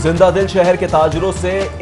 زندہ دل شہر کے تاجروں سے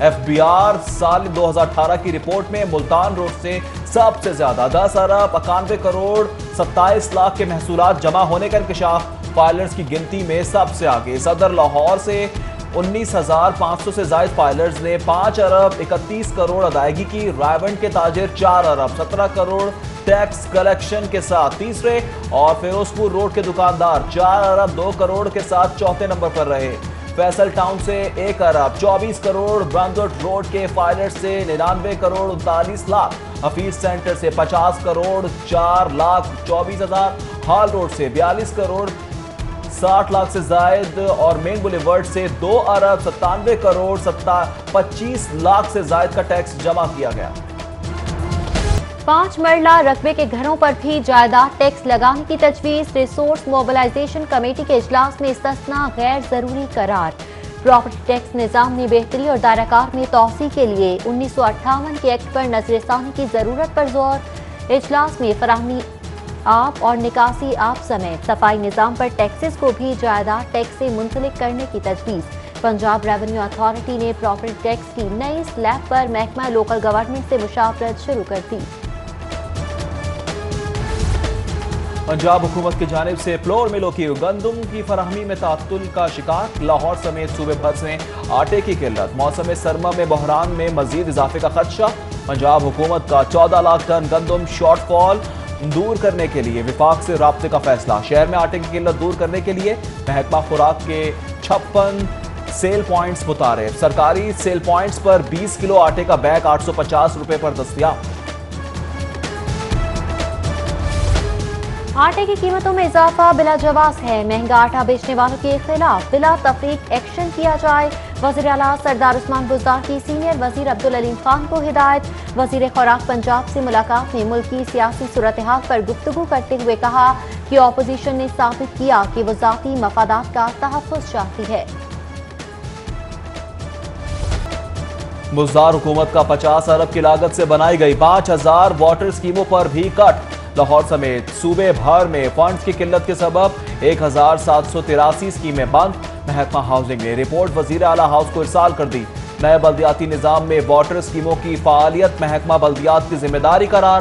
ایف بی آر سال 2018 کی رپورٹ میں ملتان روڈ سے سب سے زیادہ 10,91,27,00,000 کے محصولات جمع ہونے کا انکشاف۔ فائلرز کی گنتی میں سب سے آگے صدر لاہور سے 19,500 سے زائد فائلرز نے 5,31,00,00,000 ادائیگی کی۔ رائیونڈ کے تاجر 4,17,00,00,000 ٹیکس کلیکشن کے ساتھ تیسرے اور فیروز پور روڈ کے دکاندار 4,02,00,000 کے ساتھ چوتھے نمبر پر رہے۔ فیصل ٹاؤن سے 1,24,00,00,000، برندوٹ روڈ کے فائلر سے 99,39,00,000، حفیظ سینٹر سے 50,00,00,000 4,24,000، ہال روڈ سے 42,60,00,000 سے زائد اور مین بولیورڈ سے 2,97,00,00,000 25,00,000 سے زائد کا ٹیکس جمع کیا گیا۔ 5 مرلہ رقبے کے گھروں پر بھی جائیداد ٹیکس لگانے کی تجویز۔ ریسورس موبلائزیشن کمیٹی کے اجلاس میں استثناء غیر ضروری قرار۔ پراپرٹی ٹیکس نظام میں بہتری اور دائرہ کار میں توسیع کے لیے 1958 کے ایکٹ پر نظر ثانی کی ضرورت پر زور۔ اجلاس میں فراہمی آب اور نکاسی آب سمیت صفائی نظام پر ٹیکسز کو بھی جائیداد ٹیکس سے منسلک کرنے کی تجویز۔ پنجاب ریونیو اتھارٹی نے پراپرٹی ٹیکس کی نئی سلیب پر محکمہ لوکل گورنمنٹ سے مشاورت شروع کر دی۔ پنجاب حکومت کی جانب سے فلور ملوں کی گندم کی فراہمی میں تعطل کا شکار۔ لاہور سمیت صوبے بھر سے آٹے کی قلت۔ موسم سرما میں بحران میں مزید اضافے کا خدشہ۔ پنجاب حکومت کا 14 لاکھ ٹن گندم شارٹ فال دور کرنے کے لیے وفاق سے رابطے کا فیصلہ۔ شہر میں آٹے کی قلت دور کرنے کے لیے محکمہ خوراک کے 56 سیل پوائنٹس متعارف۔ سرکاری سیل پوائنٹس پر 20 کلو آٹے کا بیگ 850 روپے پر دستیاب۔ آٹے کی قیمتوں میں اضافہ بلا جواز ہے۔ مہنگا آٹا بیچنے والوں کے خلاف بلا تفریق ایکشن کیا جائے۔ وزیر اعلیٰ سردار عثمان بزدار کی سینئر وزیر عبدالعلیم خان کو ہدایت۔ وزیر خوراک پنجاب سے ملاقات میں ملک کی سیاسی صورتحال پر گفتگو کرتے ہوئے کہا کہ اپوزیشن نے ثابت کیا کہ وہ ذاتی مفادات کا تحفظ چاہتی ہے۔ بزدار حکومت کا 50 ارب کی لاگت سے بنائی گئی 5,000 واٹر اسکیموں پر بھی کٹ۔ لاہور سمیت صوبے بھر میں فنڈز کی قلت کے سبب 1,783 اسکیمیں بند۔ محکمہ ہاؤسنگ نے رپورٹ وزیر اعلیٰ ہاؤس کو ارسال کر دی۔ نئے بلدیاتی نظام میں واٹر اسکیموں کی فعالیت محکمہ بلدیات کی ذمہ داری قرار۔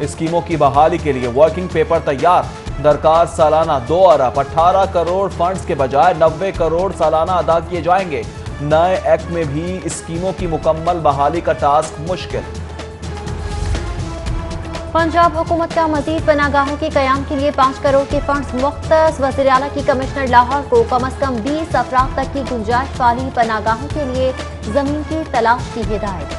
اسکیموں کی بحالی کے لیے ورکنگ پیپر تیار۔ درکار سالانہ 2,18,00,00,000 فنڈز کے بجائے 90 کروڑ سالانہ ادا کیے جائیں گے۔ نئے ایکٹ میں بھی اسکیموں کی مکمل بحالی کا ٹاسک مشکل۔ پنجاب حکومت کا مزید پناہ گاہوں کے قیام کے لیے 5 کروڑ کے فنڈز مختص۔ وزیر اعلیٰ کی کمشنر لاہور کو کم از کم 20 افراد تک کی گنجائش والی پناہ گاہوں کے لیے زمین کی تلاش کی ہدایت۔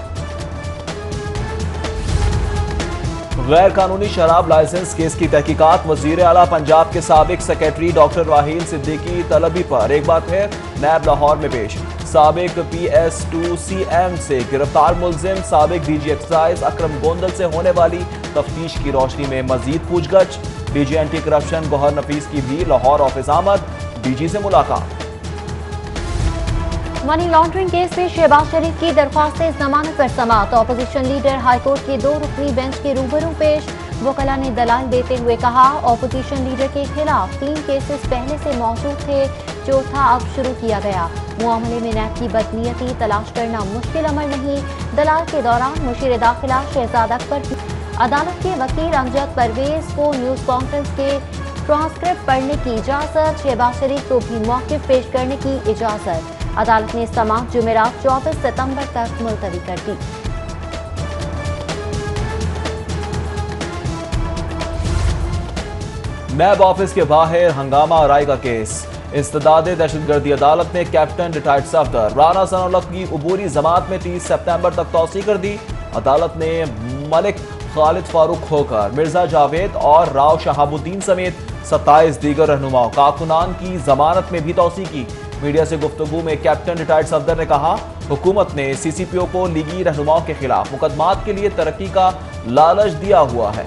غیر قانونی شراب لائسنس کیس کی تحقیقات۔ وزیر اعلیٰ پنجاب کے سابق سیکریٹری ڈاکٹر راحیل صدیقی طلبی پر ایک بار پھر نیب لاہور میں پیش۔ سابق PS2CM سے گرفتار ملزم سابق DG ایکسائز اکرم گوندل سے ہونے والی تفتیش کی روشنی میں مزید پوچھ گچھ۔ DG اینٹی کرپشن گوہر نفیس کی بھی لاہور آفس آمد۔ DG سے ملاقات۔ منی لانڈرنگ کیس میں شہباز شریف کی درخواست ضمانت پر سماعت۔ اپوزیشن لیڈر ہائی کورٹ کے 2 رکنی بینچ کے روبرو پیش۔ وکلاء نے دلائل دیتے ہوئے کہا اپوزیشن لیڈر کے خلاف 3 کیسز پہلے سے موجود تھے، چوتھا اب شروع کیا گیا۔ معاملے میں نیب کی بدنیتی تلاش کرنا مشکل عمل نہیں۔ دلال کے دوران مشیر داخلہ شہزاد اکبر کی عدالت کے وکیل امجد پرویز کو نیوز کانفرنس کے ٹرانسکرپٹ پڑھنے کی اجازت۔ شہباز شریف کو بھی موقف پیش کرنے کی اجازت۔ عدالت نے سماعت جمعرات 24 ستمبر تک ملتوی کر دی۔ نیب آفس کے باہر ہنگامہ آرائی کا کیس۔ استداد دہشت گردی عدالت نے کیپٹن ریٹائرڈ صفدر رانا ثناءاللہ کی عبوری ضمانت میں 30 سپتمبر تک توسیع کر دی۔ عدالت نے ملک خالد فاروق کھوکر، مرزا جاوید اور راؤ شہاب الدین سمیت 27 دیگر رہنماؤں کارکنان کی ضمانت میں بھی توسیع کی۔ میڈیا سے گفتگو میں کیپٹن ریٹائرڈ صفدر نے کہا حکومت نے CCPO کو لیگی رہنماؤں کے خلاف مقدمات کے لیے ترقی کا لالچ دیا ہوا ہے۔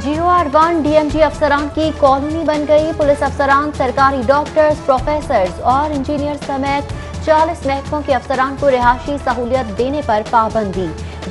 GOR1 DMG افسران کی کالونی بن گئی۔ پولیس افسران، سرکاری ڈاکٹرز، پروفیسرز اور انجینئر سمیت 40 محکموں کے افسران کو رہائشی سہولیت دینے پر پابندی۔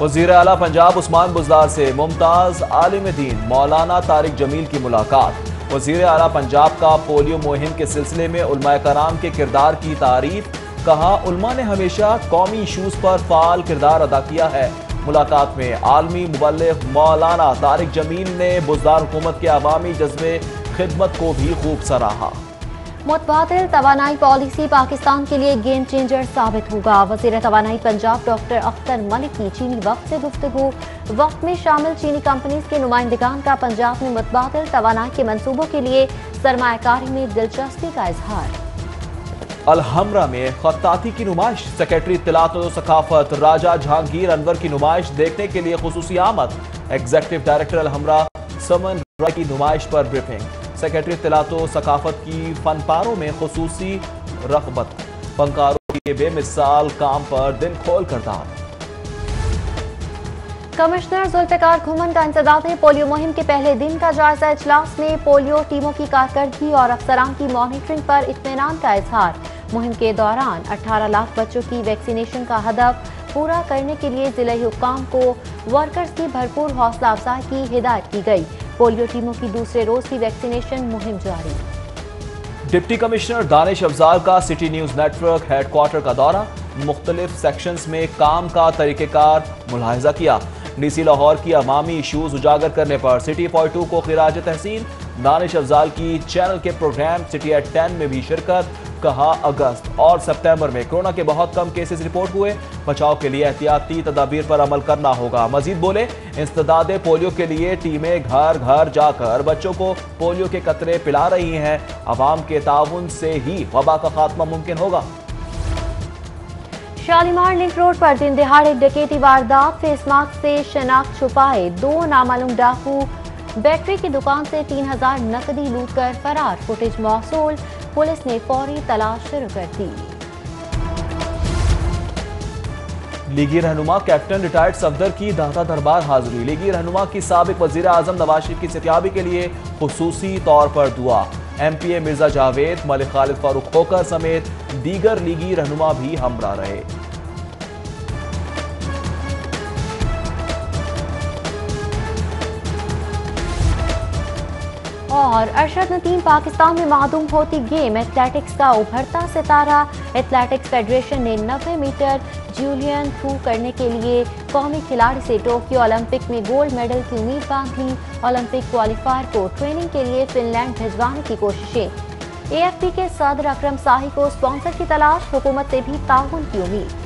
وزیر اعلیٰ پنجاب عثمان بزدار سے ممتاز عالم دین مولانا طارق جمیل کی ملاقات۔ وزیر اعلیٰ پنجاب کا پولیو مہم کے سلسلے میں علماء کرام کے کردار کی تعریف، کہا علماء نے ہمیشہ قومی ایشوز پر فعال کردار ادا کیا ہے۔ ملاقات میں عالمی مبلغ مولانا طارق جمیل نے بزدار حکومت کے عوامی جذبے خدمت کو بھی خوب سراہا۔ متبادل توانائی پالیسی پاکستان کے لیے گیم چینجر ثابت ہوگا۔ وزیر توانائی پنجاب ڈاکٹر اختر ملک کی چینی وفد سے گفتگو۔ وفد میں شامل چینی کمپنیز کے نمائندگان کا پنجاب میں متبادل توانائی کے منصوبوں کے لیے سرمایہ کاری میں دلچسپی کا اظہار۔ الحمرہ میں خطاطی کی نمائش، سیکرٹری اطلاعات و ثقافت راجہ جہانگیر انور کی نمائش دیکھنے کے لیے خصوصی آمد۔ ایگزیکٹو ڈائریکٹر الحمرہ سمن رائے کی نمائش پر بریفنگ۔ سیکرٹری اطلاعات و ثقافت کی فن پاروں میں خصوصی رغبت، فنکاروں کے بے مثال کام پر دل کھول کر داد۔ کمشنر ذوالفقار کھمن کا انسداد پولیو مہم کے پہلے دن کا جائزہ اجلاس میں پولیو ٹیموں کی کارکردگی اور افسران کی مانیٹرنگ پر اطمینان کا اظہار۔ مہم کے دوران 18 لاکھ بچوں کی ویکسینیشن کا ہدف پورا کرنے کے لیے ضلعی حکام کو ورکرز کی بھرپور حوصلہ افزائی کی ہدایت کی گئی۔ پولیو ٹیموں کی دوسرے روز کی ویکسینیشن مہم جاری۔ ڈپٹی کمشنر دانش افضال کا city news network headquarter کا دورہ، مختلف سیکشنز میں کام کا طریقہ کار ملاحظہ کیا۔ ڈی سی لاہور کی عوامی ایشوز اجاگر کرنے پر سٹی 42 کو خراج تحسین۔ دانش افضال کی چینل کے پروگرام سٹی ایٹ 10 میں بھی شرکت، کہا اگست اور سپتمبر میں کورونا کے بہت کم کیسز رپورٹ ہوئے، بچاؤ کے لیے احتیاطی تدابیر پر عمل کرنا ہوگا۔ مزید بولے انسداد پولیو کے لیے ٹیمیں گھر گھر جا کر بچوں کو پولیو کے قطرے پلا رہی ہیں، عوام کے تعاون سے ہی وبا کا خاتمہ ممکن ہوگا۔ شالیمار لنک روڈ پر دن دہاڑے ڈکیتی واردات، فیس ماسک سے شناخت چھپائے 2 نامعلوم ڈاکو بیٹری کی دکان سے 3000 نقدی لوٹ کر فرار، فوٹیج موصول، پولیس نے فوری تلاش شروع کر دی۔ لیگی رہنما کیپٹن ریٹائرڈ صفدر کی داتا دربار حاضری، لیگی رہنما کی سابق وزیر اعظم نواز شریف کی صحتیابی کے لیے خصوصی طور پر دعا۔ ایم پی اے مرزا جاوید، ملک خالد فاروق کھوکھر سمیت دیگر لیگی رہنما بھی ہمراہ رہے۔ اور ارشد نتیم پاکستان میں معدوم ہوتی گیم ایتھلیٹکس کا ابھرتا ستارہ، ایتھلیٹکس فیڈریشن نے 90 میٹر جیولین تھرو کرنے کے لیے قومی کھلاڑی سے ٹوکیو اولمپک میں گولڈ میڈل کی امید باندھ لی۔ اولمپک کوالیفائر کو ٹریننگ کے لیے فن لینڈ بھجوانے کی کوششیں۔ اے ایف پی کے صدر اکرم ساہی کو اسپانسر کی تلاش، حکومت سے بھی تعاون کی امید۔